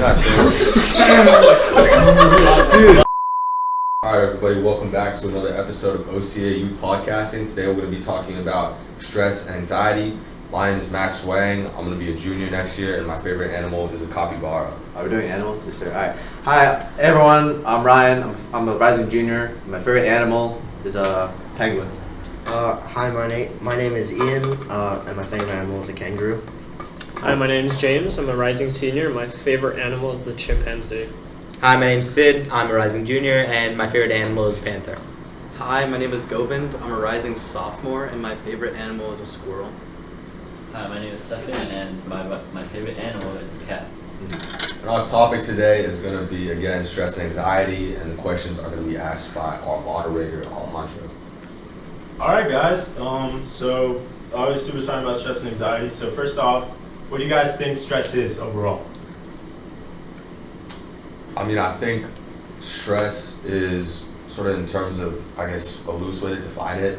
I think. Dude. Alright, everybody, welcome back to another episode of OCA-WHV podcasting. Today we're going to be talking about stress and anxiety. My name is Max Wang. I'm going to be a junior next year, and my favorite animal is a capybara. Are we doing animals? Yes, sir. All right. Hi, everyone. I'm Ryan. I'm a rising junior. My favorite animal is a penguin. Hi, my name is Ian, and my favorite animal is a kangaroo. Hi, my name is James. I'm a rising senior. My favorite animal is the chimpanzee. Hi, my name's Sid. I'm a rising junior, and my favorite animal is panther. Hi, my name is Govind. I'm a rising sophomore, and my favorite animal is a squirrel. Hi, my name is Stefan, and my favorite animal is a cat. And our topic today is going to be, again, stress and anxiety, and the questions are going to be asked by our moderator, Alejandro. Alright guys, so obviously we're talking about stress and anxiety. So first off, what do you guys think stress is overall? I mean, I think stress is sort of in terms of, I guess, a loose way to define it.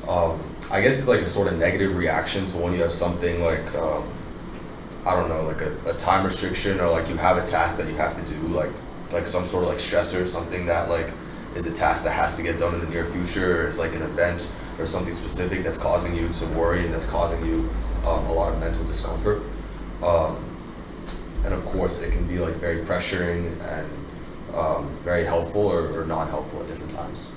I guess it's like a sort of negative reaction to when you have something like, I don't know, like a time restriction, or like you have a task that you have to do, like some sort of like stressor, something that like is a task that has to get done in the near future, or it's like an event or something specific that's causing you to worry and that's causing you a lot of mental discomfort. And of course it can be like very pressuring and very helpful or not helpful at different times.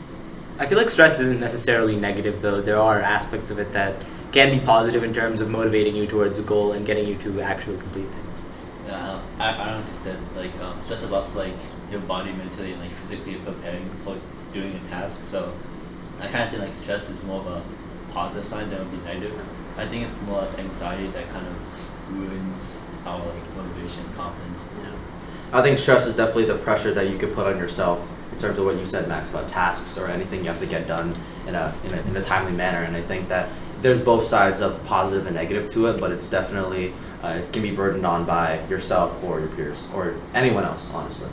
I feel like stress isn't necessarily negative, though. There are aspects of it that can be positive in terms of motivating you towards a goal and getting you to actually complete things. Yeah, I don't know what to say. Like, stress is also like your body mentally and like physically preparing for doing a task. So I kind of think like stress is more of a positive side than it would be negative. I think it's more like anxiety that kind of ruins our like motivation, confidence. Yeah. I think stress is definitely the pressure that you could put on yourself in terms of what you said, Max, about tasks or anything you have to get done in a timely manner. And I think that there's both sides of positive and negative to it, but it's definitely it can be burdened on by yourself or your peers or anyone else, honestly.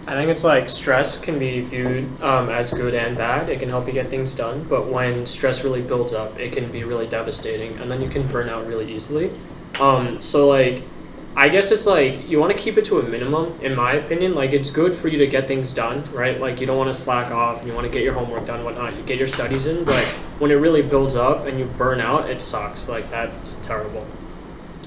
I think it's like stress can be viewed as good and bad. It can help you get things done, but when stress really builds up, it can be really devastating, and then you can burn out really easily. So like, I guess it's like you want to keep it to a minimum, in my opinion. Like, it's good for you to get things done, right? Like, you don't want to slack off and you want to get your homework done, whatnot, you get your studies in, but when it really builds up and you burn out, it sucks. Like, that's terrible.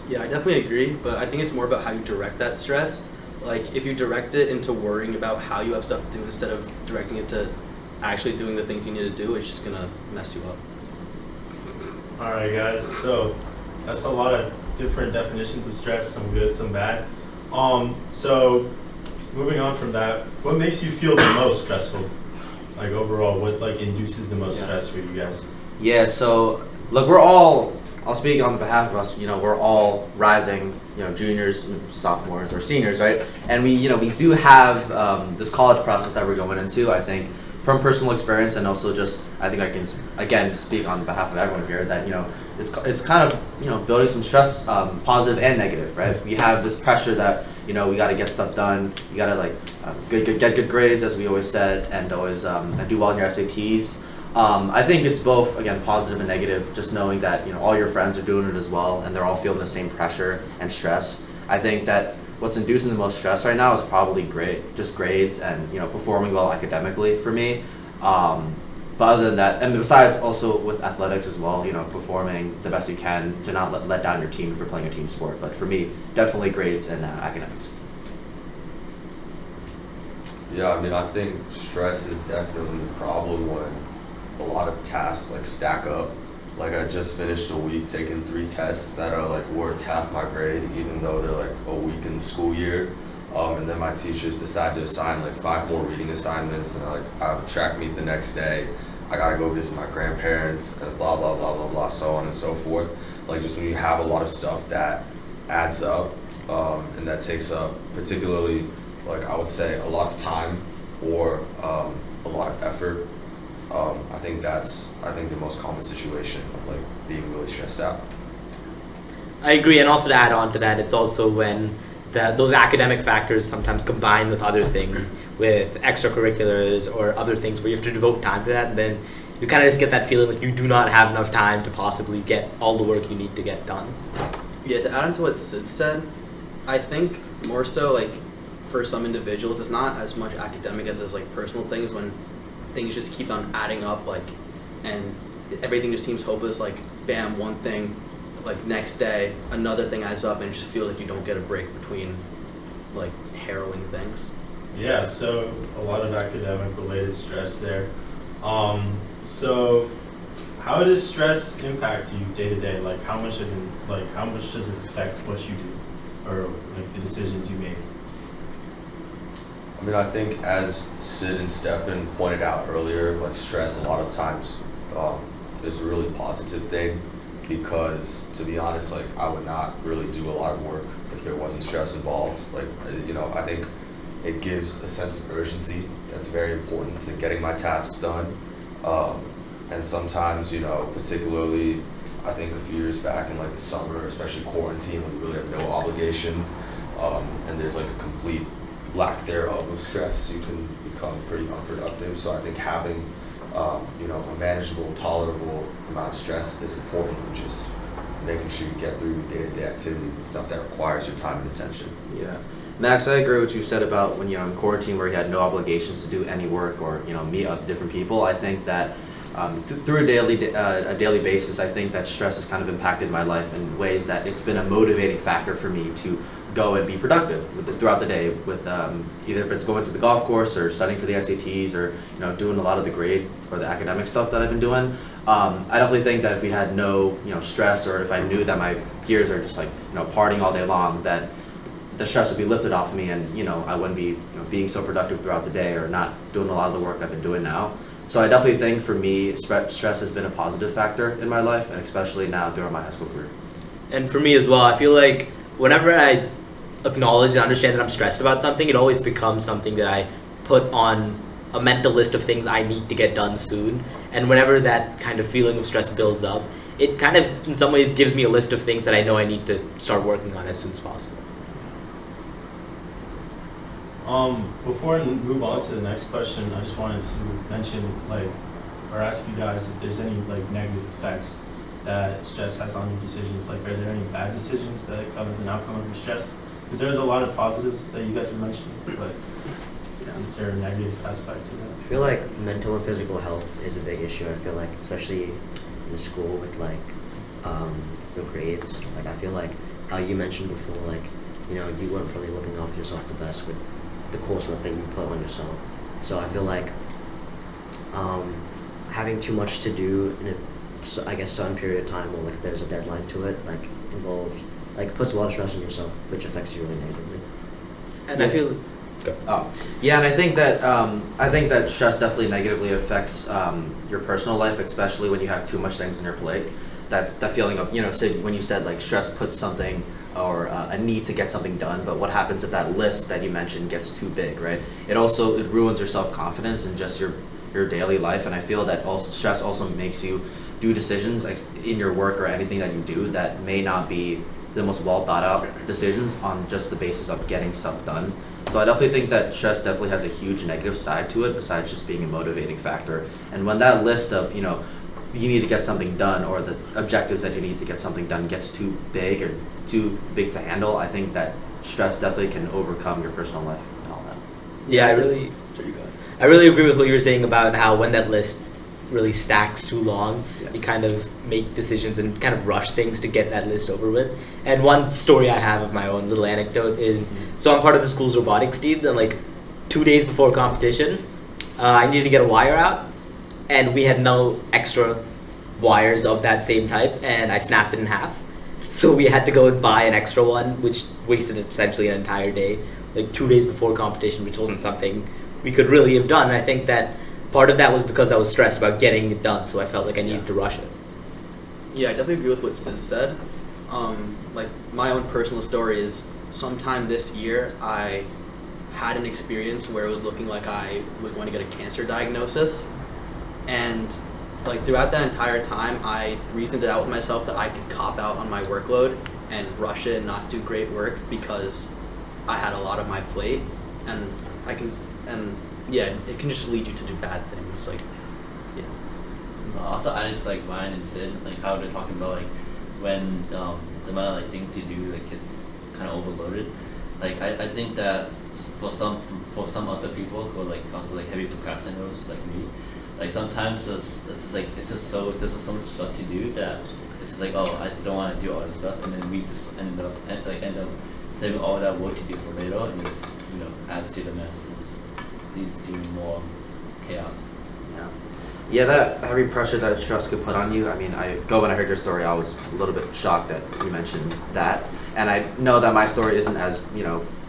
Yeah, I definitely agree, but I think it's more about how you direct that stress. Like, if you direct it into worrying about how you have stuff to do instead of directing it to actually doing the things you need to do, it's just gonna mess you up. Alright guys, so that's a lot of different definitions of stress, some good, some bad. So moving on from that, what makes you feel the most stressful? Like overall, what like induces the most stress for you guys? Yeah, so look, I'll speak on behalf of us, we're all rising, juniors, sophomores, or seniors, right? And we do have this college process that we're going into. I think from personal experience, and also just, I think I can, again, speak on behalf of everyone here that, it's kind of, building some stress, positive and negative, right? We have this pressure that, we got to get stuff done. You got to like get good grades, as we always said, and always and do well in your SATs. I think it's both, again, positive and negative, just knowing that, all your friends are doing it as well, and they're all feeling the same pressure and stress. I think that what's inducing the most stress right now is probably just grades and, performing well academically for me. But other than that, and besides also with athletics as well, performing the best you can to not let down your team for playing a team sport. But for me, definitely grades and academics. Yeah, I mean, I think stress is definitely a problem when a lot of tasks like stack up. Like, I just finished a week taking 3 tests that are like worth half my grade, even though they're like a week in the school year. And then my teachers decide to assign like 5 more reading assignments, and I have a track meet the next day. I gotta go visit my grandparents and blah blah blah blah blah, so on and so forth. Like, just when you have a lot of stuff that adds up, and that takes up particularly, like, I would say a lot of time or a lot of effort. I think the most common situation of like being really stressed out. I agree, and also to add on to that, it's also when those academic factors sometimes combine with other things, with extracurriculars or other things where you have to devote time to that, and then you kind of just get that feeling like you do not have enough time to possibly get all the work you need to get done. Yeah, to add on to what Sid said, I think more so like for some individuals, it's not as much academic as it's like personal things when things just keep on adding up, like, and everything just seems hopeless. Like, bam, one thing, like next day, another thing adds up, and it just feels like you don't get a break between like harrowing things. Yeah, so a lot of academic related stress there. So how does stress impact you day to day? Like how much does it affect what you do or like the decisions you make? I mean, I think as Sid and Stefan pointed out earlier, like stress a lot of times is a really positive thing because, to be honest, like I would not really do a lot of work if there wasn't stress involved. Like, I think it gives a sense of urgency that's very important to getting my tasks done. And sometimes, particularly, I think a few years back in like the summer, especially quarantine, when we really have no obligations, and there's like a complete lack thereof of stress, you can become pretty unproductive. So I think having, a manageable, tolerable amount of stress is important in just making sure you get through day-to-day activities and stuff that requires your time and attention. Yeah. Max, I agree with what you said about when you're in quarantine where you had no obligations to do any work or, meet other different people. I think that through a daily basis, I think that stress has kind of impacted my life in ways that it's been a motivating factor for me to go and be productive throughout the day with either if it's going to the golf course or studying for the SATs or doing a lot of the grade or the academic stuff that I've been doing. I definitely think that if we had no stress, or if I knew that my peers are just like partying all day long, that the stress would be lifted off of me, and I wouldn't be being so productive throughout the day or not doing a lot of the work I've been doing now. So I definitely think for me, stress has been a positive factor in my life, and especially now throughout my high school career. And for me as well, I feel like whenever I acknowledge and understand that I'm stressed about something, it always becomes something that I put on a mental list of things I need to get done soon. And whenever that kind of feeling of stress builds up, it kind of in some ways gives me a list of things that I know I need to start working on as soon as possible. Before I move on to the next question, I just wanted to mention or ask you guys if there's any negative effects that stress has on your decisions. Like, are there any bad decisions that come as an outcome of your stress? Because there's a lot of positives that you guys were mentioning, but is there a negative aspect to that? I feel like mental and physical health is a big issue. I feel like, especially in school with the grades. Like, I feel like how you mentioned before, you weren't really looking after yourself the best with the coursework that you put on yourself. So I feel like having too much to do in a certain period of time, or there's a deadline to it, involves puts a lot of stress on yourself, which affects you really negatively. And Yeah. I feel Yeah, and I think that stress definitely negatively affects your personal life, especially when you have too much things on your plate. That feeling of Sid, when you said stress puts something or a need to get something done, but what happens if that list that you mentioned gets too big, right? It ruins your self-confidence and just your daily life, and I feel that stress also makes you do decisions in your work or anything that you do that may not be the most well thought out decisions on just the basis of getting stuff done. So I definitely think that stress definitely has a huge negative side to it besides just being a motivating factor. And when that list of, you need to get something done, or the objectives that you need to get something done gets too big to handle, I think that stress definitely can overcome your personal life and all that. Yeah, I really agree with what you were saying about how when that list really stacks too long, you kind of make decisions and kind of rush things to get that list over with. And one story I have of my own little anecdote is, so I'm part of the school's robotics team, and 2 days before competition, I needed to get a wire out, and we had no extra wires of that same type, and I snapped it in half. So we had to go and buy an extra one, which wasted essentially an entire day, 2 days before competition, which wasn't something we could really have done. And I think that part of that was because I was stressed about getting it done, so I felt like I needed to rush it. Yeah, I definitely agree with what Sid said. My own personal story is sometime this year I had an experience where it was looking like I was going to get a cancer diagnosis, and throughout that entire time I reasoned it out with myself that I could cop out on my workload and rush it and not do great work because I had a lot on my plate, and it can just lead you to do bad things. Also adding to Ryan and Sid, how they're talking about when the amount of things you do gets kind of overloaded. Like I think that for some other people who are like also like heavy procrastinators like me, like sometimes it's just so there's just so much stuff to do that it's just like, oh, I just don't want to do all this stuff, and then we just end up saving all that work to do for later, and it just adds to the mess and just leads to more chaos. Yeah, that heavy pressure that stress could put on you. I mean, when I heard your story, I was a little bit shocked that you mentioned that. And I know that my story isn't as,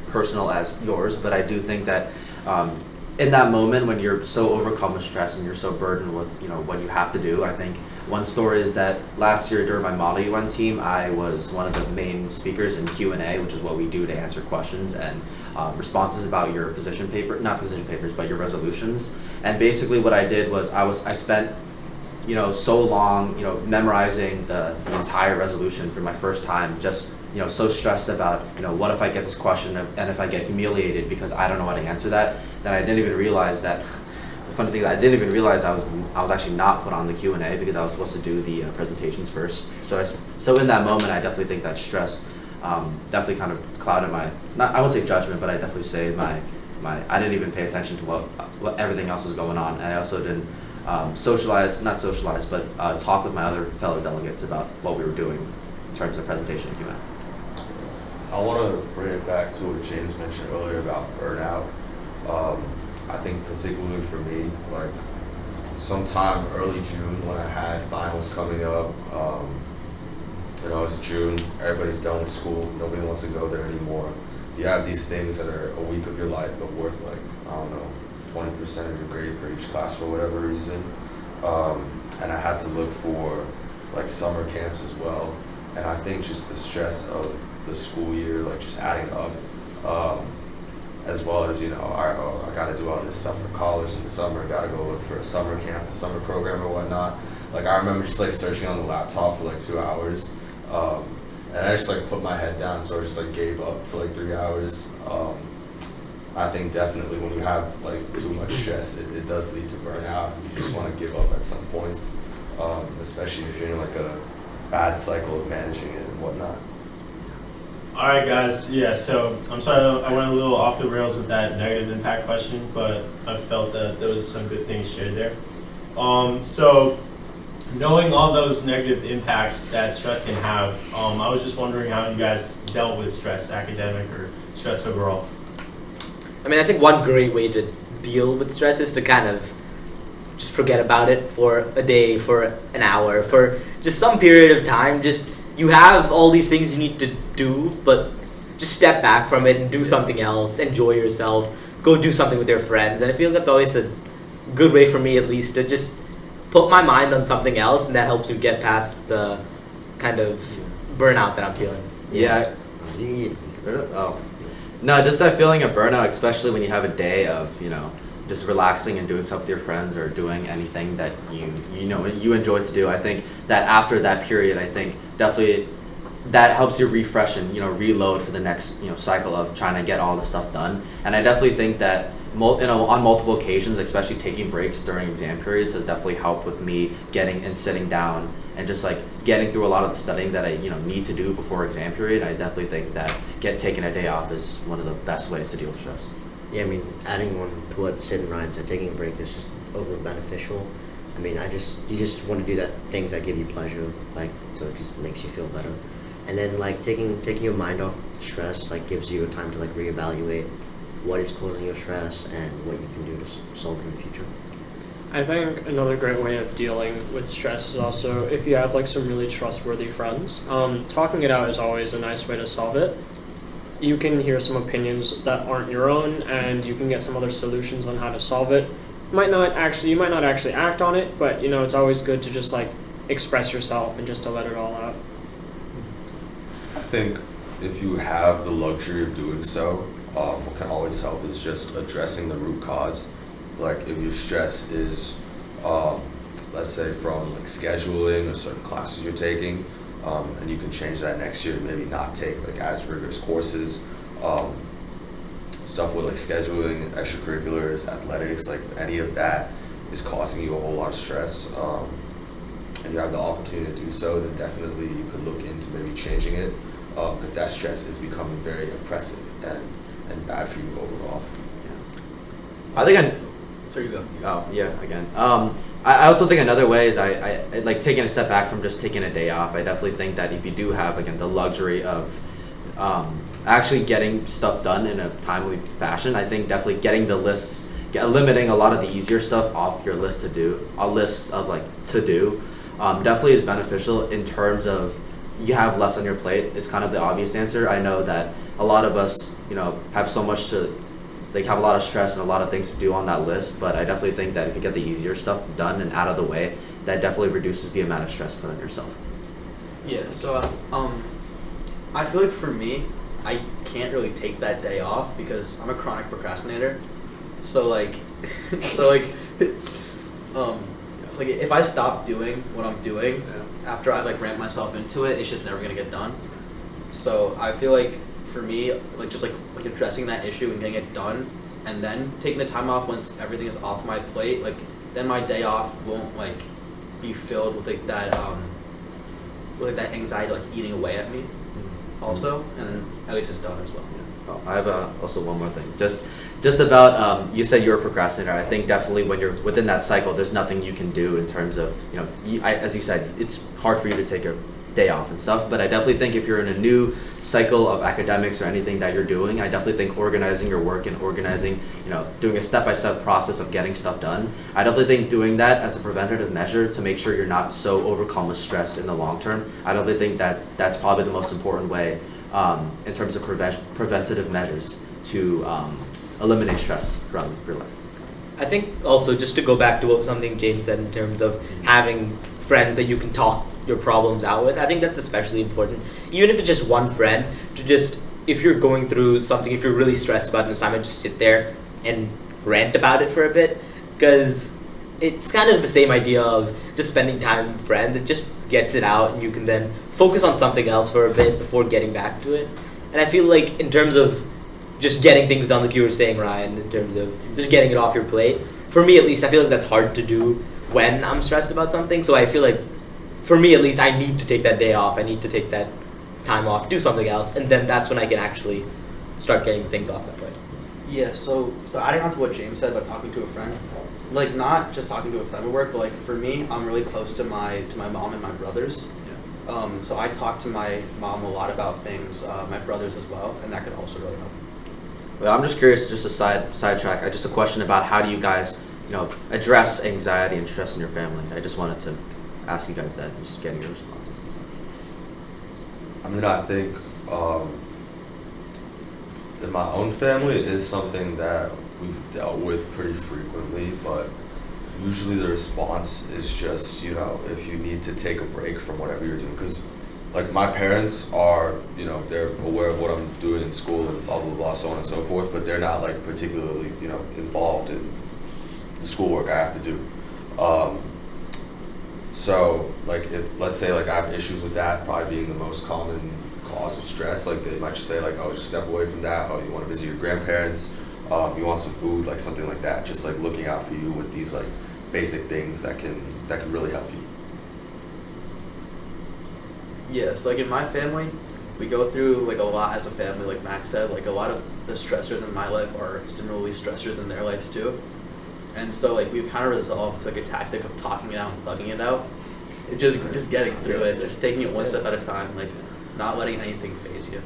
personal as yours, but I do think that in that moment when you're so overcome with stress and you're so burdened with, what you have to do, I think one story is that last year during my Model UN team, I was one of the main speakers in Q&A, which is what we do to answer questions and responses about your not position papers, but your resolutions. And basically what I did was I spent, so long, memorizing the entire resolution for my first time, just, so stressed about, what if I get this question and if I get humiliated because I don't know how to answer that I didn't even realize that. The funny thing is I didn't even realize I was actually not put on the Q&A because I was supposed to do the presentations first. So in that moment, I definitely think that stress definitely kind of clouded I won't say judgment, but I definitely say I didn't even pay attention to what everything else was going on, and I also didn't talk with my other fellow delegates about what we were doing in terms of presentation and Q&A. I want to bring it back to what James mentioned earlier about burnout. I think particularly for me, like sometime early June when I had finals coming up, it's June, everybody's done with school, nobody wants to go there anymore. You have these things that are a week of your life but worth 20% of your grade for each class for whatever reason. And I had to look for like summer camps as well. And I think just the stress of the school year, like just adding up, as well as, I gotta do all this stuff for college in the summer, gotta go look for a summer camp, a summer program or whatnot. Like I remember just like searching on the laptop for like 2 hours. And I just like put my head down, so I just like gave up for like 3 hours. I think definitely when you have like too much stress, it does lead to burnout. You just want to give up at some points, especially if you're in like a bad cycle of managing it and whatnot. All right, guys. Yeah, so I'm sorry I went a little off the rails with that negative impact question, but I felt that there was some good things shared there. So knowing all those negative impacts that stress can have, I was just wondering how you guys dealt with stress, academic or stress overall. I mean, I think one great way to deal with stress is to kind of just forget about it for a day, for an hour, for just some period of time. Just you have all these things you need to do, but just step back from it and do something else. Enjoy yourself. Go do something with your friends. And I feel that's always a good way for me, at least, to just put my mind on something else, and that helps you get past the kind of burnout that I'm feeling. Yeah. No, just that feeling of burnout, especially when you have a day of, just relaxing and doing stuff with your friends or doing anything that you enjoy to do. I think that after that period, I think definitely that helps you refresh and reload for the next cycle of trying to get all the stuff done. And I definitely think that on multiple occasions, especially taking breaks during exam periods, has definitely helped with me getting and sitting down and just like getting through a lot of the studying that I need to do before exam period. I definitely think that taking a day off is one of the best ways to deal with stress. Yeah, I mean, adding on to what Sid and Ryan said, taking a break is just over beneficial. I mean, you just want to do things that give you pleasure, so it just makes you feel better. And then taking your mind off stress gives you a time to reevaluate what is causing your stress and what you can do to solve it in the future. I think another great way of dealing with stress is also if you have some really trustworthy friends. Talking it out is always a nice way to solve it. You can hear some opinions that aren't your own, and you can get some other solutions on how to solve it. You might not actually act on it, but it's always good to just express yourself and just to let it all out. I think if you have the luxury of doing so, what can always help is just addressing the root cause. If your stress is, let's say from scheduling or certain classes you're taking, and you can change that next year, maybe not take as rigorous courses, stuff with scheduling, extracurriculars, athletics, if any of that is causing you a whole lot of stress, and you have the opportunity to do so, then definitely you could look into maybe changing it. if that stress is becoming very oppressive and bad for you overall. I think So you go. Oh yeah, again. I also think another way is I like taking a step back from just taking a day off. I definitely think that if you do have again the luxury of actually getting stuff done in a timely fashion, I think definitely getting the lists, limiting a lot of the easier stuff off your list to do, a list of like to do, definitely is beneficial in terms of you have less on your plate is kind of the obvious answer. I know that a lot of us, have so much to like have a lot of stress and a lot of things to do on that list, but I definitely think that if you get the easier stuff done and out of the way, that definitely reduces the amount of stress put on yourself. Yeah, so I feel like for me, I can't really take that day off because I'm a chronic procrastinator. So like, so like if I stop doing what I'm doing after I like ramp myself into it, it's just never gonna get done. So I feel like for me, like just like addressing that issue and getting it done, and then taking the time off once everything is off my plate, like then my day off won't like be filled with like that that anxiety like eating away at me also, and then at least it's done as well. Oh, I have also one more thing. Just about you said you're a procrastinator. I think definitely when you're within that cycle, there's nothing you can do in terms of as you said, it's hard for you to take a day off and stuff. But I definitely think if you're in a new cycle of academics or anything that you're doing, I definitely think organizing your work and organizing, doing a step-by-step process of getting stuff done. I definitely think doing that as a preventative measure to make sure you're not so overcome with stress in the long term. I definitely think that that's probably the most important way in terms of preventative measures to eliminate stress from your life. I think also just to go back to what something James said in terms of having friends that you can talk your problems out with, I think that's especially important. Even if it's just one friend, to just, if you're going through something, if you're really stressed about an assignment, just sit there and rant about it for a bit, because it's kind of the same idea of just spending time with friends. It just gets it out and you can then focus on something else for a bit before getting back to it. And I feel like in terms of just getting things done, like you were saying, Ryan, in terms of just getting it off your plate, for me at least, I feel like that's hard to do when I'm stressed about something. So I feel like for me at least, I need to take that day off. I need to take that time off, do something else, and then that's when I can actually start getting things off my plate. Yeah, so adding on to what James said about talking to a friend, like not just talking to a friend at work, but like for me, I'm really close to my mom and my brothers. Yeah. So I talk to my mom a lot about things, my brothers as well, and that could also really help. Well, I'm just curious, just a sidetrack, just a question about how do you guys, address anxiety and stress in your family? I just wanted to ask you guys that, just getting your responses and stuff. I mean, I think in my own family it is something that we've dealt with pretty frequently, but usually the response is just, if you need to take a break from whatever you're doing, because like my parents are, they're aware of what I'm doing in school and blah, blah, blah, so on and so forth, but they're not like particularly, involved in the schoolwork I have to do. So like if, let's say like I have issues with that probably being the most common cause of stress, like they might just say like, oh, just step away from that, oh, you want to visit your grandparents, you want some food, like something like that, just like looking out for you with these like basic things that can really help you. Yeah, so like in my family, we go through like a lot as a family, like Max said, like a lot of the stressors in my life are similarly stressors in their lives too. And so like we've kind of resolved to like a tactic of talking it out and thugging it out. It just getting through it, just taking it one step at a time, like not letting anything phase you.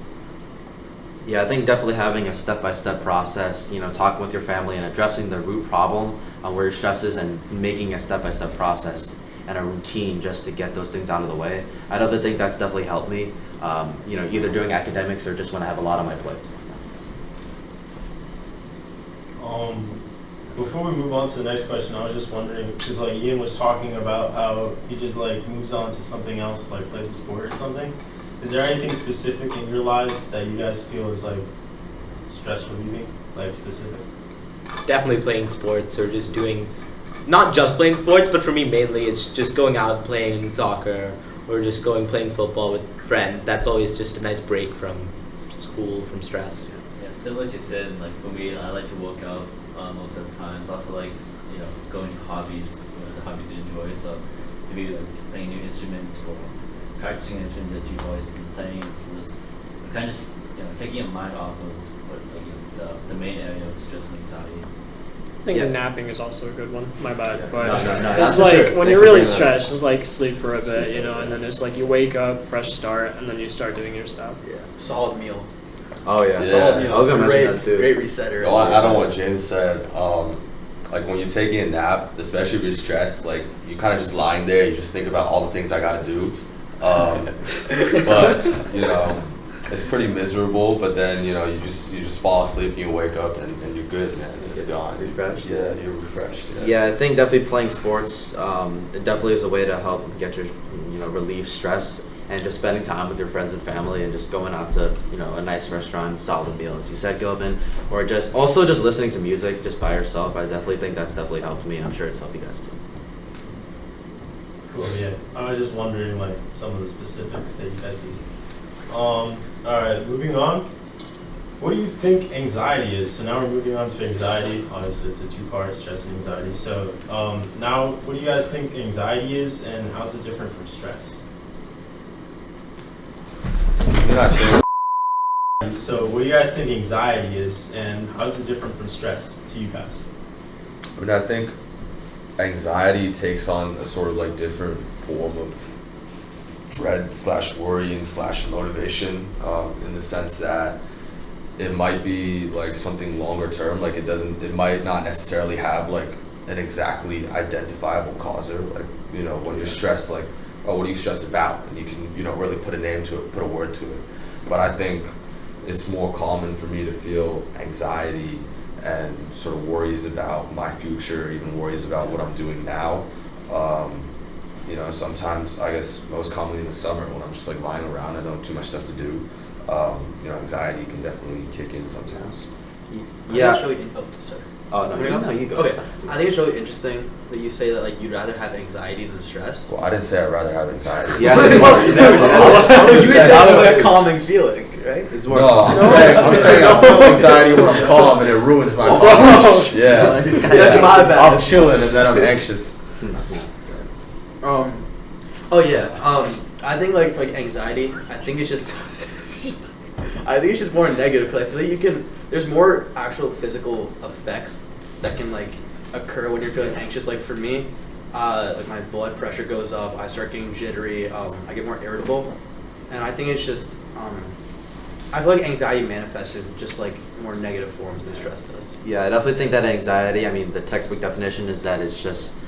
Yeah, I think definitely having a step-by-step process, talking with your family and addressing the root problem where your stress is and making a step-by-step process and a routine just to get those things out of the way. I definitely think that's definitely helped me, either doing academics or just when I have a lot on my plate. Before we move on to the next question, I was just wondering, because like Ian was talking about how he just like moves on to something else, like plays a sport or something. Is there anything specific in your lives that you guys feel is like stress relieving, like specific? Definitely playing sports or just doing, not just playing sports, but for me mainly it's just going out playing soccer or just playing football with friends. That's always just a nice break from school, from stress. Yeah, similar to you said, like for me, I like to work out most of the time. It's also like, going to hobbies, the hobbies you enjoy. So maybe like playing a new instrument or practicing an instrument that you've always been playing. So just kind of just taking your mind off of what the main area of stress and anxiety. I think Yeah. napping is also a good one. My bad, Yeah. but No, it's that's for like sure. when Thanks you're for really bringing that up. stressed, just like sleep for a bit, and then it's like you wake up, fresh start, and then you start doing your stuff. Solid meal. Oh yeah, Yeah. Solid meal. I was gonna Great- mention that too. Great resetter. Well, I don't know what James said. Like when you're taking a nap, especially if you're stressed, like you kind of just lying there. You just think about all the things I gotta do. But it's pretty miserable. But then you just fall asleep and you wake up and you're good, man. It's gone. Refreshed. Yeah, you're refreshed. Yeah, I think definitely playing sports it definitely is a way to help get your relieve stress, and just spending time with your friends and family and just going out to a nice restaurant, solid meal as you said, Gilbin, or just listening to music just by yourself. I definitely think that's definitely helped me. I'm sure it's helped you guys too. Cool, yeah. I was just wondering, like, some of the specifics that you guys use. Alright, moving on. What do you think anxiety is? So now we're moving on to anxiety. Obviously, it's a two-part, stress and anxiety. So now, what do you guys think anxiety is, and how's it different from stress? So what do you guys think anxiety is, and how's it different from stress to you guys? I think anxiety takes on a sort of like different form of dread / worrying / motivation, in the sense that it might be like something longer term. Like it might not necessarily have like an exactly identifiable causer. Like when you're stressed, like, oh, what are you stressed about? And you can really put a name to it, put a word to it. But I think it's more common for me to feel anxiety and sort of worries about my future, even worries about what I'm doing now. Sometimes, I guess most commonly in the summer when I'm just like lying around and don't have too much stuff to do, anxiety can definitely kick in sometimes. Yeah. I think it's really sorry. Oh no, you go. Okay. I think it's really interesting that you say that like you'd rather have anxiety than stress. Well, I didn't say I'd rather have anxiety. Yeah. You never said that. You Just said said it's that. like a calming feeling, right? It's more. No, I'm saying I feel anxiety when I'm calm and it ruins my calmness. Yeah. That's my bad. I'm chilling and then I'm anxious. Oh yeah. I think like anxiety. I think it's just. I think it's just more negative because I feel like there's more actual physical effects that can like occur when you're feeling anxious. Like for me, like my blood pressure goes up. I start getting jittery. I get more irritable, and I think it's just. I feel like anxiety manifests in just like more negative forms than stress does. Yeah, I definitely think that anxiety. I mean, the textbook definition is that it's just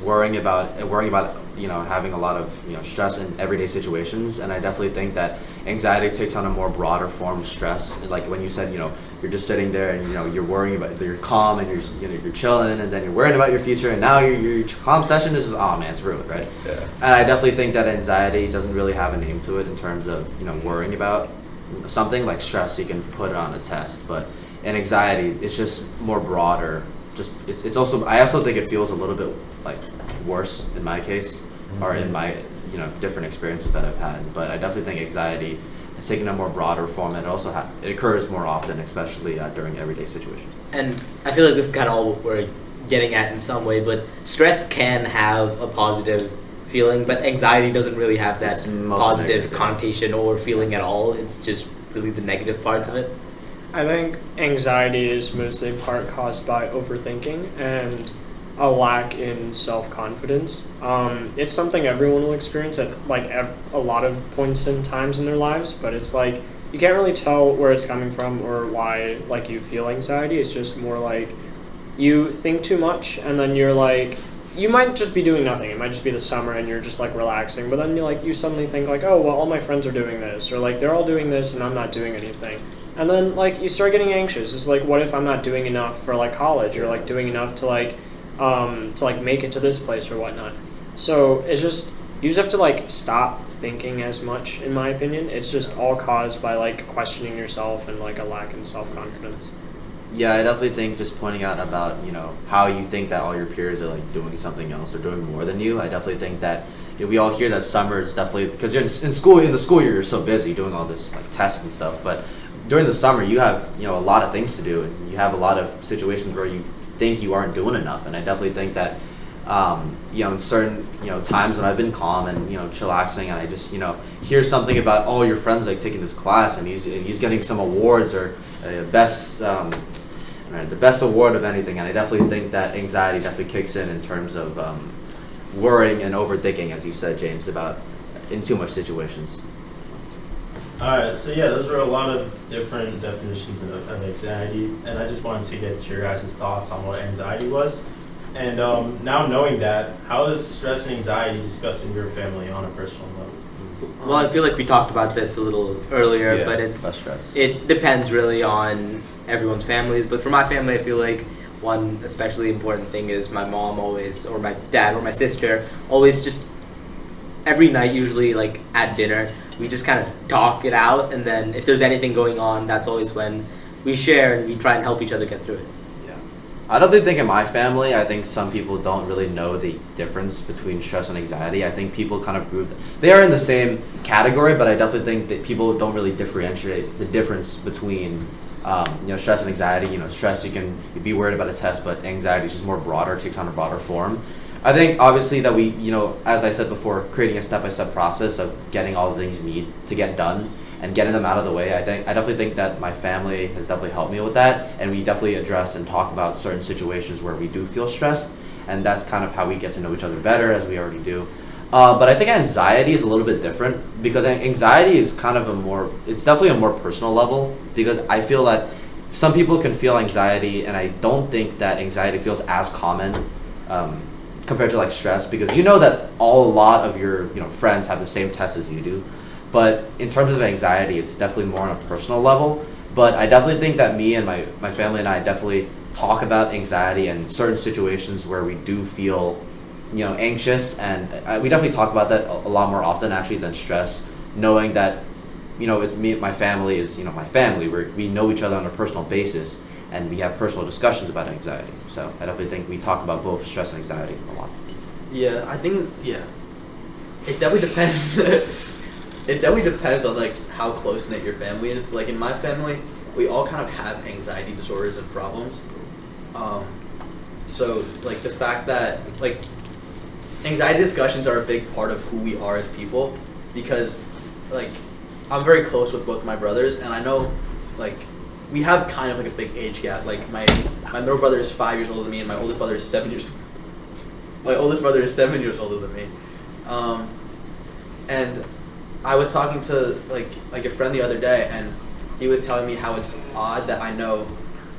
worrying about having a lot of stress in everyday situations. And I definitely think that anxiety takes on a more broader form of stress. And like when you said you're just sitting there and you're worrying about, you're calm and you're chilling, and then you're worrying about your future, and now your calm session is just, oh man, it's ruined, right? Yeah. And I definitely think that anxiety doesn't really have a name to it in terms of worrying about something. Like stress, you can put it on a test, but in anxiety, it's just more broader. Just it's also, I also think it feels a little bit like worse in my case, or in my different experiences that I've had. But I definitely think anxiety has taken a more broader form, and it also it occurs more often, especially during everyday situations. And I feel like this is kind of all we're getting at in some way, but stress can have a positive feeling, but anxiety doesn't really have that It's mostly positive negative, yeah. connotation or feeling at all. It's just really the negative parts of it. I think anxiety is mostly part caused by overthinking and a lack in self-confidence. It's something everyone will experience at like a lot of points in times in their lives, but it's like you can't really tell where it's coming from or why like you feel anxiety. It's just more like you think too much, and then you're like, you might just be doing nothing. It might just be the summer and you're just like relaxing, but then you suddenly think like, oh well, all my friends are doing this, or like they're all doing this and I'm not doing anything. And then like you start getting anxious. It's like, what if I'm not doing enough for like college, or like doing enough to make it to this place or whatnot. So it's just, you just have to like stop thinking as much, in my opinion. It's just all caused by like questioning yourself and like a lack in self-confidence. Yeah, I definitely think just pointing out about how you think that all your peers are like doing something else or doing more than you. I definitely think that we all hear that summer is definitely because you're in school. In the school year, you're so busy doing all this like tests and stuff, but during the summer you have a lot of things to do, and you have a lot of situations where you think you aren't doing enough. And I definitely think that In certain, times when I've been calm and, chillaxing, and I just, hear something about, oh, your friend's like taking this class and he's getting some awards or best, the best award of anything. And I definitely think that anxiety definitely kicks in terms of worrying and overthinking, as you said, James, about in too much situations. All right, so yeah, those were a lot of different definitions of anxiety, and I just wanted to get your guys' thoughts on what anxiety was. And now knowing that, how is stress and anxiety discussed in your family on a personal level? Well, I feel like we talked about this a little earlier, but less stress. it depends really on everyone's families. But for my family, I feel like one especially important thing is my mom always, or my dad, or my sister, always just every night, usually like at dinner, we just kind of talk it out, and then if there's anything going on, that's always when we share and we try and help each other get through it. Yeah. I definitely think in my family, I think some people don't really know the difference between stress and anxiety. I think people kind of group, they are in the same category, but I definitely think that people don't really differentiate the difference between stress and anxiety. Stress, you'd be worried about a test, but anxiety is just more broader, takes on a broader form. I think obviously that we, as I said before, creating a step-by-step process of getting all the things you need to get done and getting them out of the way. I definitely think that my family has definitely helped me with that, and we definitely address and talk about certain situations where we do feel stressed, and that's kind of how we get to know each other better, as we already do. But I think anxiety is a little bit different, because anxiety is kind of it's definitely a more personal level, because I feel that some people can feel anxiety, and I don't think that anxiety feels as common compared to like stress, because that a lot of your friends have the same tests as you do. But in terms of anxiety, it's definitely more on a personal level. But I definitely think that me and my family and I definitely talk about anxiety and certain situations where we do feel anxious, and we definitely talk about that a lot more often actually than stress, knowing that my family is my family. We know each other on a personal basis, and we have personal discussions about anxiety. So I definitely think we talk about both stress and anxiety a lot. Yeah, I think it definitely depends. It definitely depends on like how close knit your family is. Like in my family, we all kind of have anxiety disorders and problems. So like the fact that like anxiety discussions are a big part of who we are as people, because like I'm very close with both my brothers, and I know like we have kind of like a big age gap. Like my middle brother is 5 years older than me, and my oldest brother is 7 years. My oldest brother is 7 years older than me, and I was talking to like a friend the other day, and he was telling me how it's odd that I know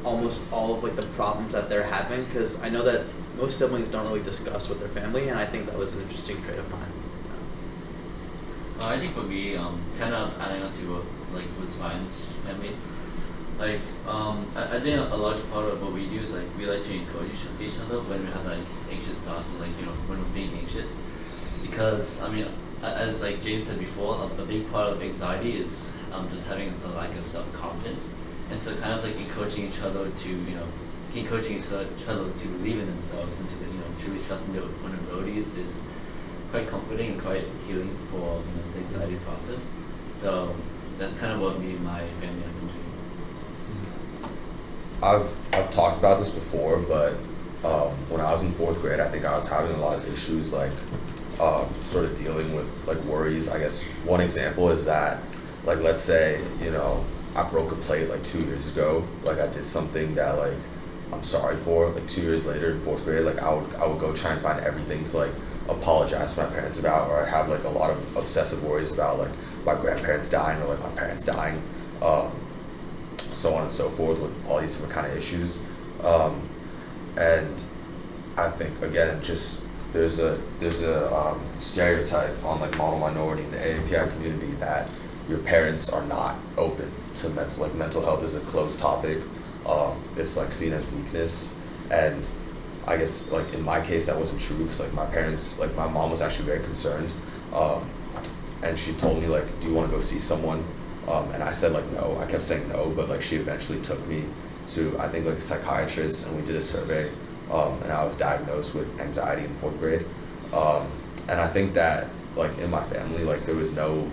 almost all of like the problems that they're having, because I know that most siblings don't really discuss with their family, and I think that was an interesting trait of mine. I think for me, kind of adding on to like with Ryan's family, like I think a large part of what we do is like we like to encourage each other when we have like anxious thoughts, and like when we're being anxious, because I mean, as like Jane said before, a big part of anxiety is just having a lack of self-confidence, and so kind of like encouraging each other to to believe in themselves and to truly trust in their own abilities is quite comforting and quite healing for the anxiety process. So that's kind of what me and my family have been doing. I've talked about this before, but when I was in 4th grade, I think I was having a lot of issues like sort of dealing with like worries. I guess one example is that like let's say I broke a plate like 2 years ago. Like I did something that like I'm sorry for. Like 2 years later in 4th grade, like I would go try and find everything to like apologize to my parents about, or I'd have like a lot of obsessive worries about like my grandparents dying or like my parents dying, so on and so forth, with all these different kind of issues. And I think again, just there's a stereotype on like model minority in the AAPI community that your parents are not open to mental health is a closed topic. It's like seen as weakness, and I guess like in my case that wasn't true, because like my parents, like my mom was actually very concerned, and she told me like, do you want to go see someone? And I said like no. I kept saying no, but like she eventually took me to I think like a psychiatrist, and we did a survey, and I was diagnosed with anxiety in 4th grade. And I think that like in my family, like there was no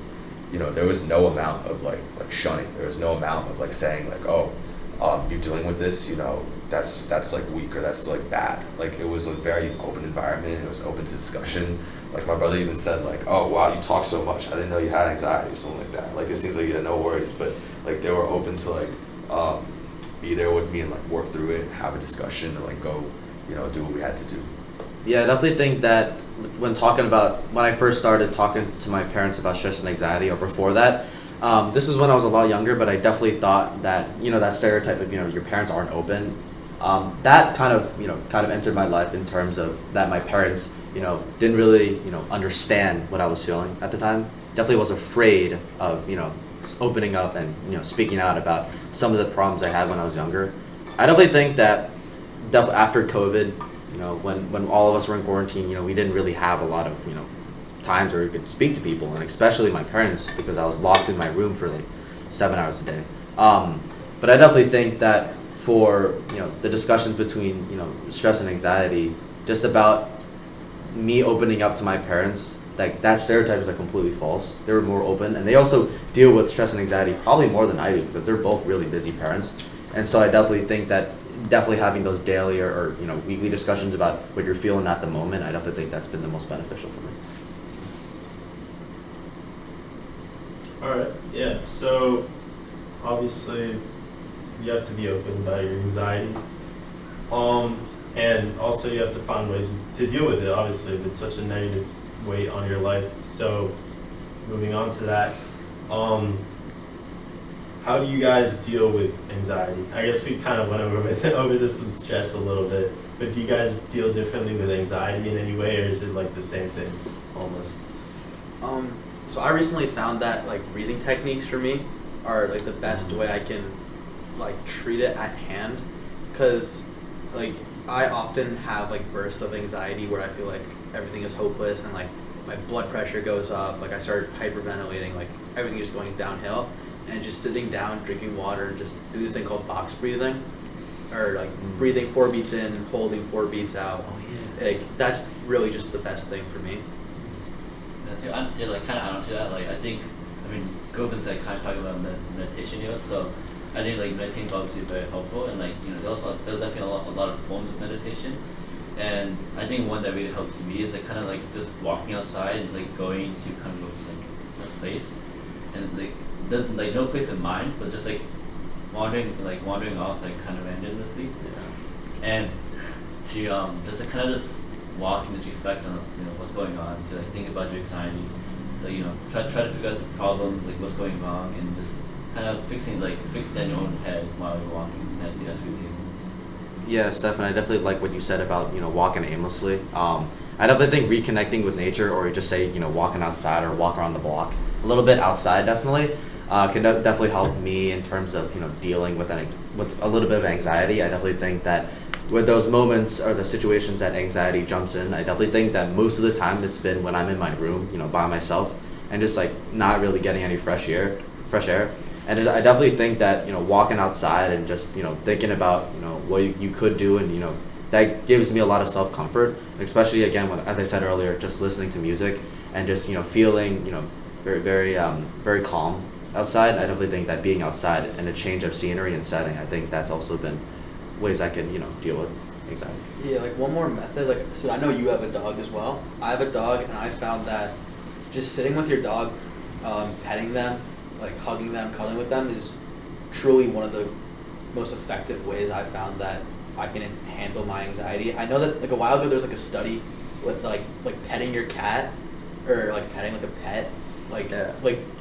amount of like shunning. There was no amount of like saying like, oh, you're dealing with this, you know, that's like weak or that's like bad. Like it was a very open environment. It was open to discussion. Like my brother even said like, oh wow, you talk so much. I didn't know you had anxiety or something like that. Like it seems like you had no worries, but like they were open to like be there with me and like work through it and have a discussion and like go, you know, do what we had to do. Yeah, I definitely think that when I first started talking to my parents about stress and anxiety, or before that, this is when I was a lot younger, but I definitely thought that, you know, that stereotype of, you know, your parents aren't open, that kind of entered my life in terms of that my parents, you know, didn't really, you know, understand what I was feeling at the time. Definitely was afraid of, you know, opening up and, you know, speaking out about some of the problems I had when I was younger. I definitely think that after COVID, you know, when all of us were in quarantine, you know, we didn't really have a lot of, you know, times where we could speak to people, and especially my parents, because I was locked in my room for like 7 hours a day. But I definitely think that for, you know, the discussions between, you know, stress and anxiety, just about me opening up to my parents, like that stereotype is like completely false. They were more open, and they also deal with stress and anxiety probably more than I do, because they're both really busy parents. And so I definitely think that having those daily or you know, weekly discussions about what you're feeling at the moment, I definitely think that's been the most beneficial for me. All right. Yeah. So obviously you have to be open about your anxiety. And also you have to find ways to deal with it, obviously, if it's such a negative weight on your life. So moving on to that, how do you guys deal with anxiety? I guess we kind of went over this with stress a little bit, but do you guys deal differently with anxiety in any way, or is it like the same thing almost? So I recently found that like breathing techniques for me are like the best way I can like treat it at hand, because like I often have like bursts of anxiety where I feel like everything is hopeless and like my blood pressure goes up, like I start hyperventilating, like everything is going downhill, and just sitting down, drinking water, and just do this thing called box breathing, or like breathing 4 beats in, holding 4 beats out. Oh yeah. Like that's really just the best thing for me. Yeah, to like kind of add on to that, like I think, I mean, Gobin's like kind of talking about meditation, you know, so I think like meditating is obviously very helpful, and like, you know, there's definitely a lot of forms of meditation, and I think one that really helps me is like kind of like just walking outside is like going to kind of like a place, and like no place in mind, but just like wandering off like kind of randomly, and to just to kind of just walk and just reflect on, you know, what's going on, to like think about your anxiety, so, you know, try to figure out the problems, like what's going wrong, and just kind of fixing it in your own head while you're walking. And I think that's really important. Yeah, Steph, and I definitely like what you said about, you know, walking aimlessly. I definitely think reconnecting with nature, or just say, you know, walking outside or walk around the block a little bit outside, definitely can definitely help me in terms of, you know, dealing with a little bit of anxiety. I definitely think that with those moments or the situations that anxiety jumps in, I definitely think that most of the time it's been when I'm in my room, you know, by myself, and just like not really getting any fresh air. And I definitely think that, you know, walking outside and just, you know, thinking about, you know, what you could do, and, you know, that gives me a lot of self-comfort, especially again, as I said earlier, just listening to music and just, you know, feeling, you know, very calm outside. I definitely think that being outside and a change of scenery and setting, I think that's also been ways I can, you know, deal with anxiety. Yeah, like one more method, like, so I know you have a dog as well. I have a dog, and I found that just sitting with your dog, petting them, like hugging them, cuddling with them is truly one of the most effective ways I've found that I can handle my anxiety. I know that like a while ago there was like a study with like petting your cat, or like petting like a pet, like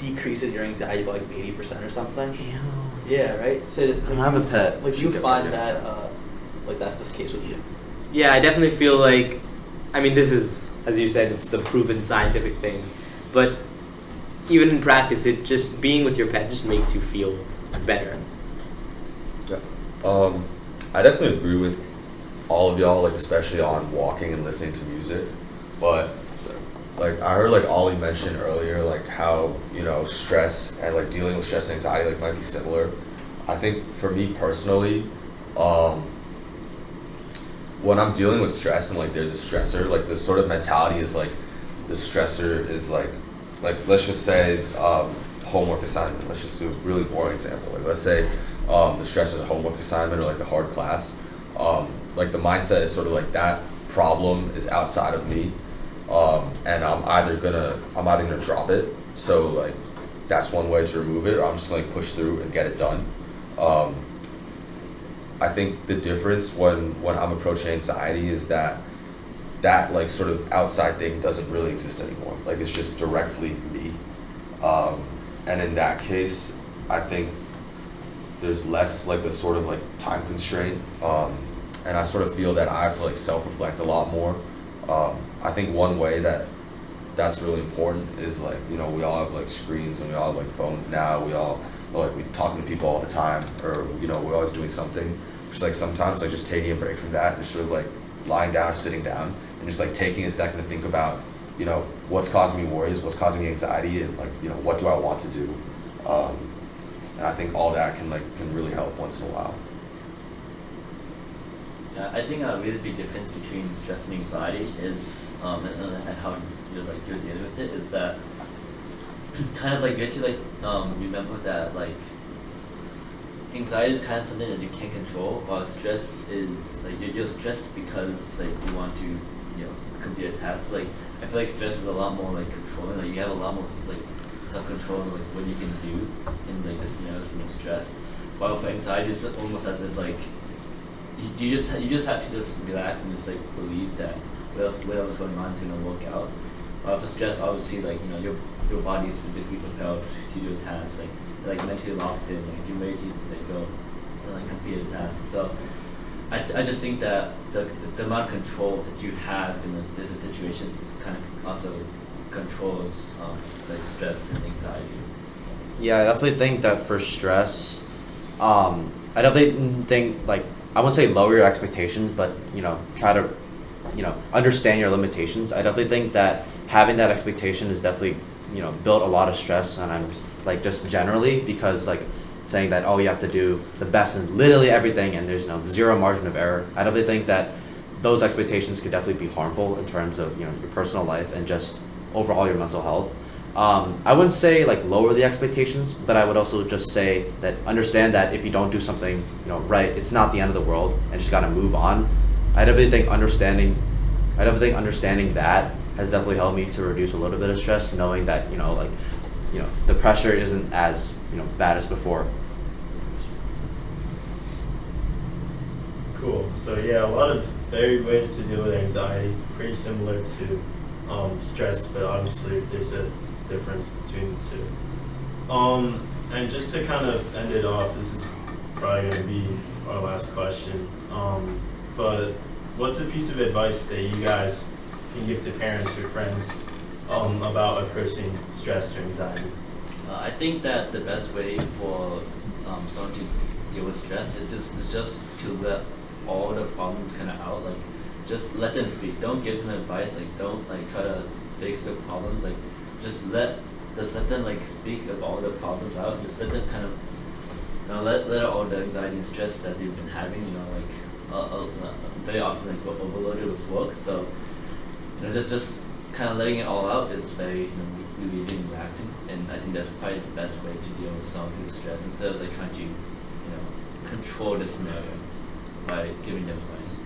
decreases your anxiety by like 80% or something. Ew. Yeah, right? So like, I have a pet. Like you Should find get rid of that like that's the case with you. Yeah, I definitely feel like, I mean, this is, as you said, it's a proven scientific thing, but even in practice, it just, being with your pet just makes you feel better. Yeah. I definitely agree with all of y'all, like especially on walking and listening to music, but like I heard like Ollie mention earlier, like how, you know, stress and like dealing with stress and anxiety like might be similar. I think for me personally, when I'm dealing with stress and like there's a stressor, like the sort of mentality is like the stressor is like let's just say homework assignment. Let's just do a really boring example. Like let's say the stress of a homework assignment or like a hard class. Like the mindset is sort of like that problem is outside of me, and I'm either gonna drop it. So like that's one way to remove it, or I'm just gonna like push through and get it done. I think the difference when I'm approaching anxiety is that like sort of outside thing doesn't really exist anymore. Like it's just directly me. And in that case, I think there's less like a sort of like time constraint. And I sort of feel that I have to like self-reflect a lot more. I think one way that's really important is like, you know, we all have like screens and we all have like phones now. We all like, we talking to people all the time, or, you know, we're always doing something. Just like sometimes like just taking a break from that and just sort of like lying down or sitting down and just like taking a second to think about, you know, what's causing me worries, what's causing me anxiety, and like, you know, what do I want to do? And I think all that can really help once in a while. Yeah, I think a really big difference between stress and anxiety is, and how you're dealing with it, is that kind of like you have to like remember that like anxiety is kind of something that you can't control, while stress is like you're stressed because like you want to, you know, complete a task. Like I feel like stress is a lot more like controlling. Like you have a lot more like self-control of like what you can do in like the scenarios when you're stressed. While for anxiety, it's almost as if like you just have to just relax and just like believe that whatever's going on is gonna work out. While for stress, obviously, like, you know, your body is physically propelled to do a task, like mentally locked in, like you're ready to like go and like complete a task. So I just think that the amount of control that you have in the different situations kind of also controls like stress and anxiety. Yeah, I definitely think that for stress, I definitely think, like, I wouldn't say lower your expectations, but, you know, try to, you know, understand your limitations. I definitely think that having that expectation is definitely, you know, built a lot of stress, and I'm like just generally, because like saying that, oh, you have to do the best in literally everything and there's, you know, zero margin of error. I definitely think that those expectations could definitely be harmful in terms of, you know, your personal life and just overall your mental health. I wouldn't say like lower the expectations, but I would also just say that understand that if you don't do something, you know, right, it's not the end of the world and just gotta move on. I definitely think understanding that has definitely helped me to reduce a little bit of stress, knowing that, you know, like, you know, the pressure isn't as, you know, bad as before. Cool. So yeah, a lot of varied ways to deal with anxiety, pretty similar to stress, but obviously there's a difference between the two. And just to kind of end it off, this is probably going to be our last question. But what's a piece of advice that you guys can give to parents or friends about approaching stress or anxiety? I think that the best way for someone to deal with stress is just to let all the problems kind of out. Like, just let them speak. Don't give them advice. Like, don't like try to fix their problems. Like, just let them like speak of all the problems out. Just let them kind of, you know, let all the anxiety and stress that they've been having. You know, like very often like we're overloaded with work. So, you know, just kind of letting it all out is very, you know, relieving, relaxing, and I think that's probably the best way to deal with someone who's stressed, instead of like trying to, you know, control the scenario by giving them advice.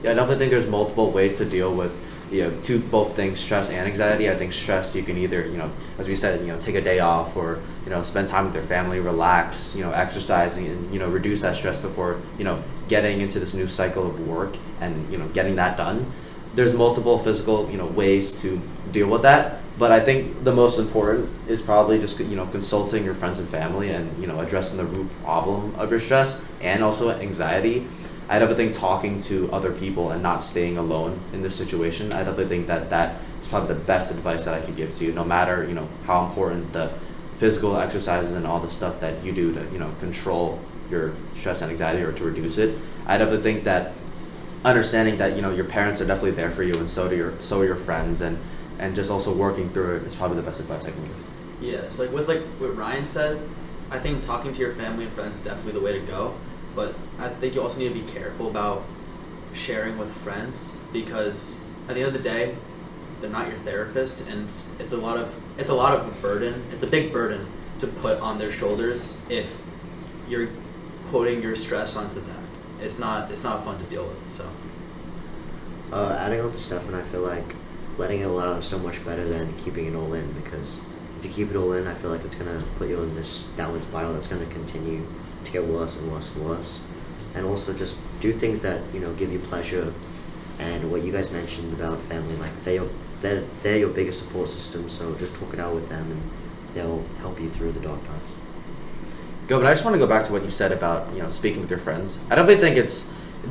Yeah, I definitely think there's multiple ways to deal with, you know, both things, stress and anxiety. I think stress, you can either, you know, as we said, you know, take a day off, or, you know, spend time with their family, relax, you know, exercising, and, you know, reduce that stress before, you know, getting into this new cycle of work and, you know, getting that done. There's multiple physical, you know, ways to deal with that, but I think the most important is probably just, you know, consulting your friends and family and, you know, addressing the root problem of your stress and also anxiety. I definitely think talking to other people and not staying alone in this situation, I definitely think that is probably the best advice that I could give to you, no matter, you know, how important the physical exercises and all the stuff that you do to, you know, control your stress and anxiety or to reduce it. I definitely think that understanding that, you know, your parents are definitely there for you, and so are your friends, and just also working through it is probably the best advice I can give. Yeah, so like what Ryan said, I think talking to your family and friends is definitely the way to go. But I think you also need to be careful about sharing with friends, because at the end of the day, they're not your therapist, and it's a lot of a burden. It's a big burden to put on their shoulders if you're putting your stress onto them. It's not fun to deal with. So Adding on to Stefan, I feel like letting it all out is so much better than keeping it all in, because if you keep it all in, I feel like it's going to put you in this downward spiral that's going to continue to get worse and worse and worse. And also just do things that, you know, give you pleasure. And what you guys mentioned about family, like they're your biggest support system, so just talk it out with them and they'll help you through the dark times. Go, but I just want to go back to what you said about, you know, speaking with your friends. I definitely think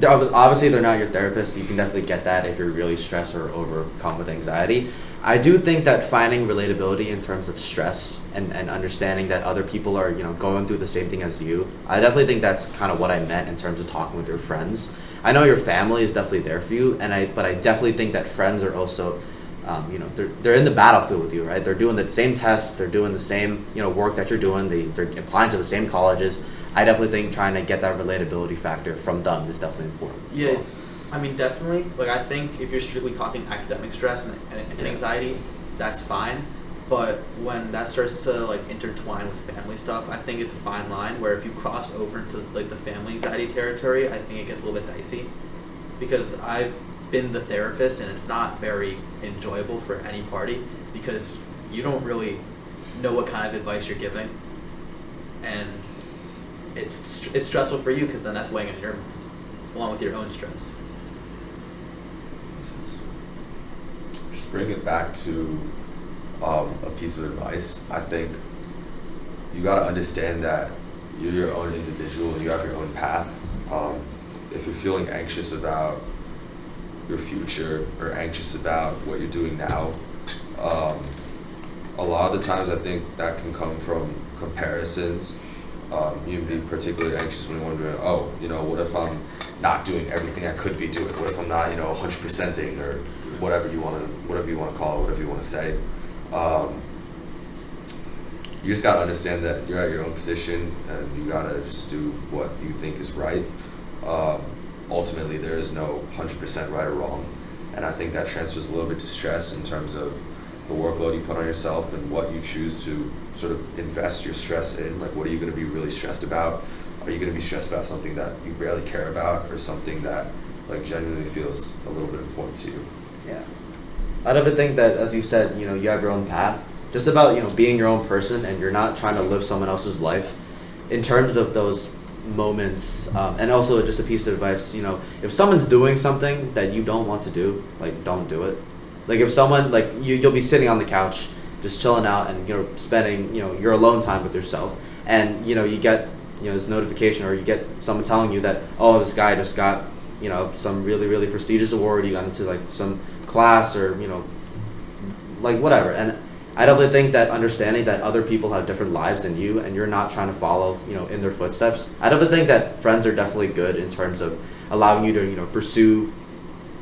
obviously they're not your therapist. You can definitely get that if you're really stressed or overcome with anxiety. I do think that finding relatability in terms of stress and understanding that other people are, you know, going through the same thing as you, I definitely think that's kind of what I meant in terms of talking with your friends. I know your family is definitely there for you, but I definitely think that friends are also, you know, they're in the battlefield with you, right? They're doing the same tests, they're doing the same, you know, work that you're doing, they're applying to the same colleges. I definitely think trying to get that relatability factor from them is definitely important. yeah, I mean, definitely. Like, I think if you're strictly talking academic stress and anxiety, that's fine. But when that starts to like intertwine with family stuff, I think it's a fine line where if you cross over into like the family anxiety territory, I think it gets a little bit dicey. Because I've been the therapist and it's not very enjoyable for any party because you don't really know what kind of advice you're giving, and it's stressful for you because then that's weighing on your mind along with your own stress. Just bring it back to a piece of advice. I think you got to understand that you're your own individual and you have your own path. If you're feeling anxious about your future or anxious about what you're doing now, a lot of the times I think that can come from comparisons. You'd be particularly anxious when you're wondering, oh, you know, what if I'm not doing everything I could be doing? What if I'm not, you know, 100%ing or whatever you want to call it, whatever you want to say. You just gotta understand that you're at your own position and you gotta just do what you think is right. Ultimately, there is no 100% right or wrong, and I think that transfers a little bit to stress in terms of the workload you put on yourself and what you choose to sort of invest your stress in. Like, what are you going to be really stressed about? Are you going to be stressed about something that you barely care about, or something that like genuinely feels a little bit important to you? Yeah. I definitely think that, as you said, you know, you have your own path. Just about, you know, being your own person and you're not trying to live someone else's life. In terms of those moments, and also just a piece of advice, you know, if someone's doing something that you don't want to do, like, don't do it. Like, if someone, like, you'll be sitting on the couch just chilling out and, you know, spending, you know, your alone time with yourself, and, you know, you get, you know, this notification, or you get someone telling you that, oh, this guy just got, you know, some really, really prestigious award, he got into, like, some class, or, you know, like, whatever. And I definitely think that understanding that other people have different lives than you and you're not trying to follow, you know, in their footsteps. I definitely think that friends are definitely good in terms of allowing you to, you know, pursue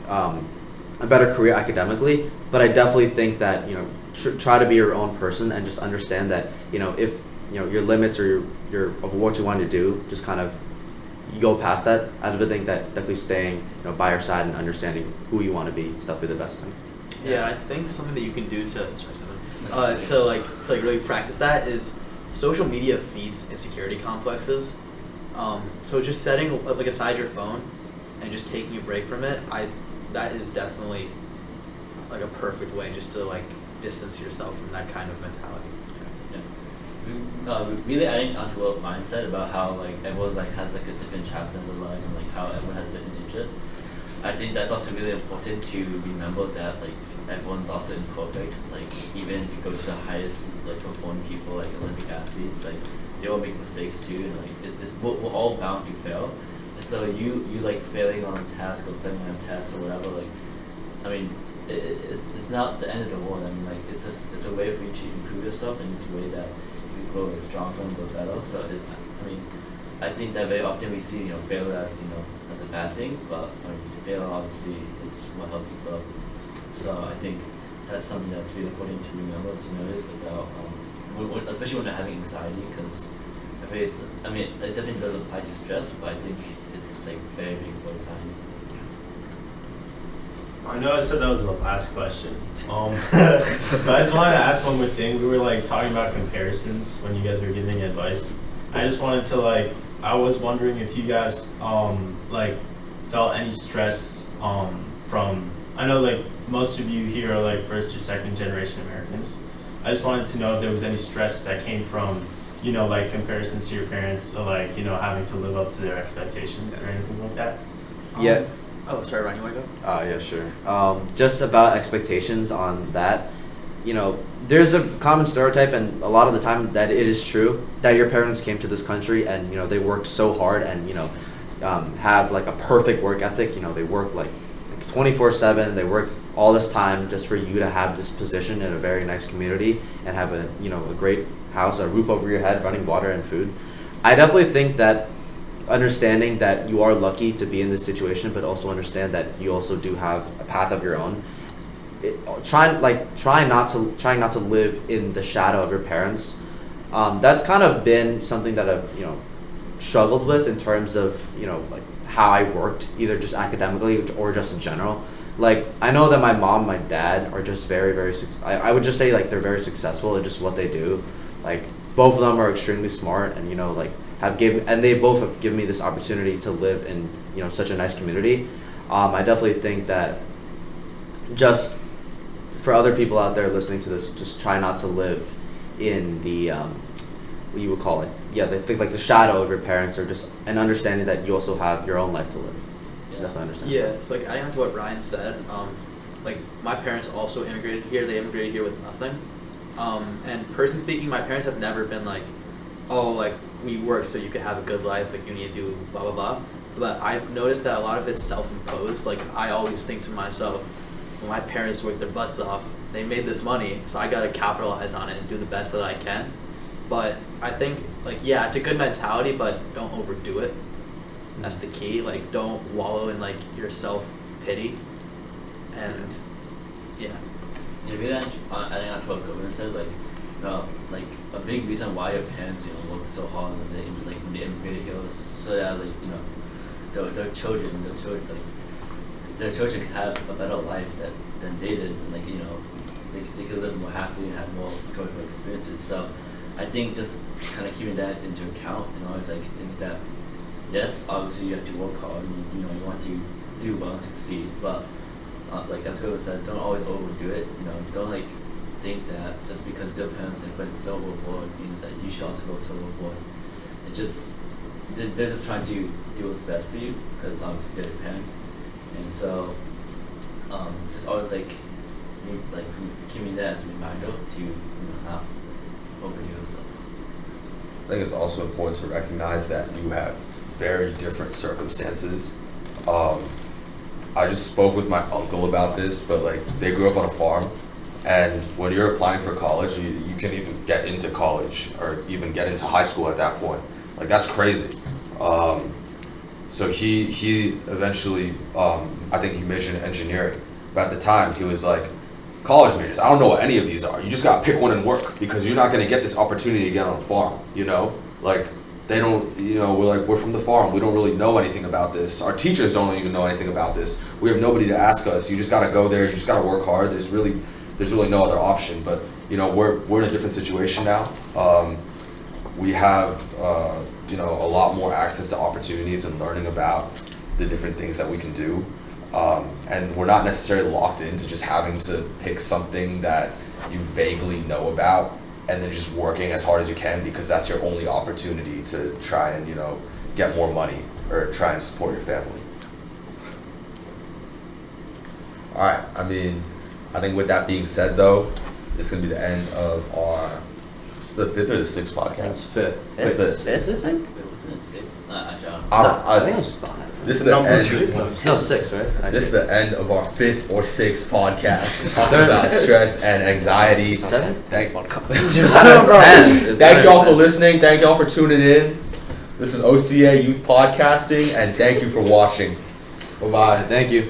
a better career academically. But I definitely think that, you know, try to be your own person and just understand that, you know, if, you know, your limits or your of what you want to do, just kind of you go past that. I definitely think that definitely staying, you know, by your side and understanding who you want to be is definitely the best thing. Yeah, I think something that you can do to really practice that is social media feeds insecurity complexes. So just setting like aside your phone and just taking a break from it, that is definitely like a perfect way just to like distance yourself from that kind of mentality. Really adding onto what Ryan said about how like everyone like has like a different chapter in their life and like how everyone has different interests. I think that's also really important to remember that like everyone's also imperfect. Like even if you go to the highest like performing people, like Olympic athletes, like they will make mistakes too, and like we're all bound to fail. And so you like failing on a task or failing on a test or whatever, like I mean it's not the end of the world. I mean like it's a way for you to improve yourself, and it's a way that you grow stronger and grow better. So I think that very often we see, you know, failure as, you know, as a bad thing, but failure obviously is what helps you grow. So I think that's something that's really important to remember, to notice about, especially when you're having anxiety, because I mean, it definitely does apply to stress, but I think it's like very big for anxiety. I know I said that was the last question. But I just wanted to ask one more thing. We were like talking about comparisons when you guys were giving advice. I just wanted to I was wondering if you guys like felt any stress from. I know like most of you here are like first or second generation Americans. I just wanted to know if there was any stress that came from, like comparisons to your parents, or like having to live up to their expectations or anything like that. Yeah. Oh, sorry, Ryan, you want to go? Yeah, sure. Just about expectations on that, there's a common stereotype, and a lot of the time that it is true, that your parents came to this country and, they worked so hard and, have like a perfect work ethic. They work like 24/7. They work all this time just for you to have this position in a very nice community and have a great house, a roof over your head, running water and food. I definitely think that understanding that you are lucky to be in this situation, but also understand that you also do have a path of your own. Trying not to live in the shadow of your parents. That's kind of been something that I've struggled with in terms of like how I worked, either just academically or just in general. Like I know that my mom, my dad are just very, very. I would just say like they're very successful at just what they do. Like both of them are extremely smart, and they both have given me this opportunity to live in such a nice community. I definitely think that just for other people out there listening to this, just try not to live in the what you would call it, like the shadow of your parents, or just an understanding that you also have your own life to live. Definitely understand. Yeah, so like adding on to what Ryan said, like my parents also immigrated here. They immigrated here with nothing. And personally speaking, my parents have never been like, oh, like we work so you can have a good life, like you need to do blah blah blah. But I've noticed that a lot of it's self-imposed. Like I always think to myself, when my parents worked their butts off, they made this money, so I gotta capitalize on it and do the best that I can. But I think like it's a good mentality, but don't overdo it. That's the key. Like don't wallow in like your self-pity. And yeah. Yeah, really adding on to what Govind said, like a big reason why your parents, work so hard when they immigrated here was so that their children can have a better life than they did, and they could live more happily and have more joyful experiences. So I think just kind of keeping that into account, always think that yes, obviously you have to work hard and you want to do well and succeed, but as Govind said, don't always overdo it. Don't think that just because your parents went so overboard means that you should also go so overboard. They're just trying to do what's best for you, because obviously they're your parents, and so just always keeping that as a reminder to not overdo yourself. I think it's also important to recognize that you have very different circumstances. I just spoke with my uncle about this, but they grew up on a farm, and when you're applying for college, you can even get into college or even get into high school at that point. That's crazy. So he eventually, I think he majored in engineering, but at the time he was like, college majors, I don't know what any of these are. You just gotta pick one and work, because you're not gonna get this opportunity again on a farm, They don't, we're from the farm. We don't really know anything about this. Our teachers don't even know anything about this. We have nobody to ask us. You just gotta go there. You just gotta work hard. There's really no other option. But we're in a different situation now. We have a lot more access to opportunities and learning about the different things that we can do. And we're not necessarily locked into just having to pick something that you vaguely know about and then just working as hard as you can, because that's your only opportunity to try and, get more money or try and support your family. All right. I think with that being said, though, this is going to be the end of our, it's the 5th or the 6th podcast? It's 5th. It's the, Fifth, I think? Wait, wasn't it 6? I think it was 5. This is the end. No, 6, right? This is the end of our 5th or 6th podcast talking about stress and anxiety. 7? Thank Thank y'all for listening. Thank y'all for tuning in. This is OCA Youth Podcasting, and thank you for watching. Bye-bye. Thank you.